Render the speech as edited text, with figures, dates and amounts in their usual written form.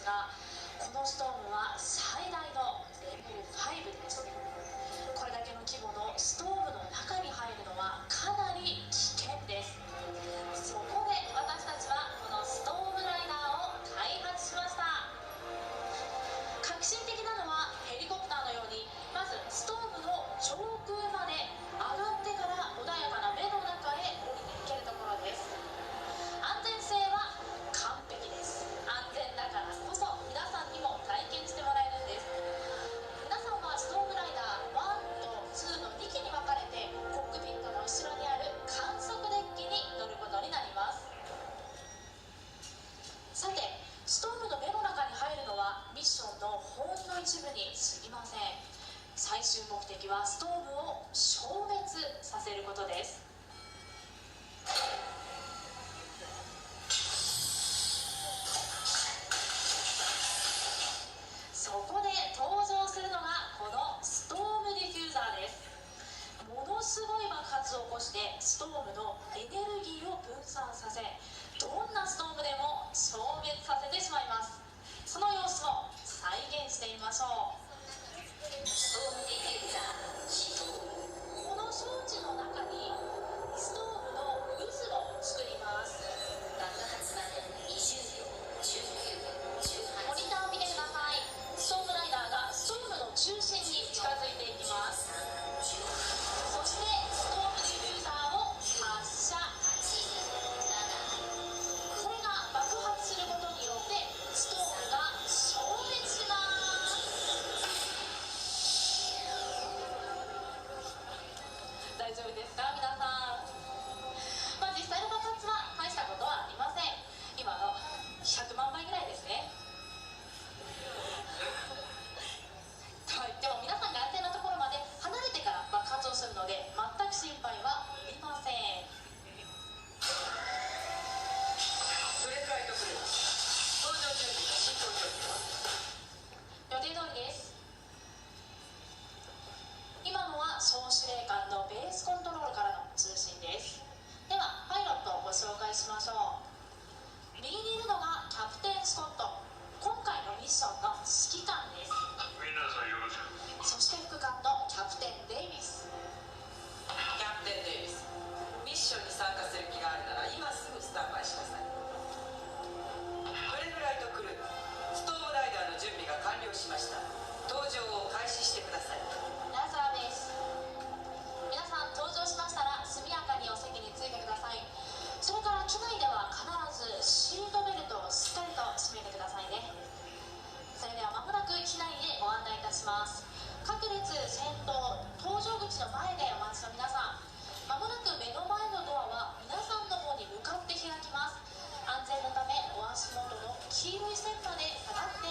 が、このストームは最大のレベル5です。これだけの規模のストームの中に入るのはかなり危険です。そこで私たちはこのストームライダーを開発しました。革新的なのはヘリコプターのようにまずストームの上空まで上がってから穏やかな目の中へ降りていけるところです。安全性は完璧です。安全だからこそ皆さんにも体験してもらえるんです。皆さんはストームライダー1と2の2機に分かれてコックピットの後ろにある観測デッキに乗ることになります。さて、ストームの目の中に入るのはミッションのほんの一部に過ぎません。最終目的はストームを消滅させることです。そこで登場するのがこのストームディフューザーです。ものすごい爆発を起こしてストームのエネルギーを分散させ、どんなストームでも消滅させてしまいます。その様子を再現してみましょう。ストームディフューザー起動。この装置の中にストームの渦を作ります。爆発まで20秒、19秒、18。モニターを見てください。ストームライダーがストームの中心に近づいていきます。そしてストームディフューザーを発射。これが爆発することによってストームが消滅します。大丈夫ですか皆さん。実際の爆発は大したことはありません。今の100万倍ぐらいですね。といっても皆さんが安全なところまで離れてから爆発をするので全く心配はいりません。どれくらい得る？搭乗準備の進行状況は？予定通りです。今のは総司令官のベースコントロールからの通信です。ではパイロットをご紹介しましょう。右にいるのがキャプテンスコット。今回のミッションの指揮官です。皆さんよろしく。そして副官のキャプテンデイビス。キャプテン・デイビス、ミッションに参加する気があるなら今すぐスタンバイしなさい。ブレフライトクルー、ストームライダーの準備が完了しました。搭乗を開始してください。ラザーです。皆さん登場しましたら速やかにお席に着いてください。それから機内では必ずシートベルトをしっかりと締めてくださいね。それでは間もなく機内へご案内いたします。各列先頭、搭乗口の前でお待ちの皆さん、間もなく目の前のドアは皆さんの方に向かって開きます。安全のためお足元の黄色い線まで下がって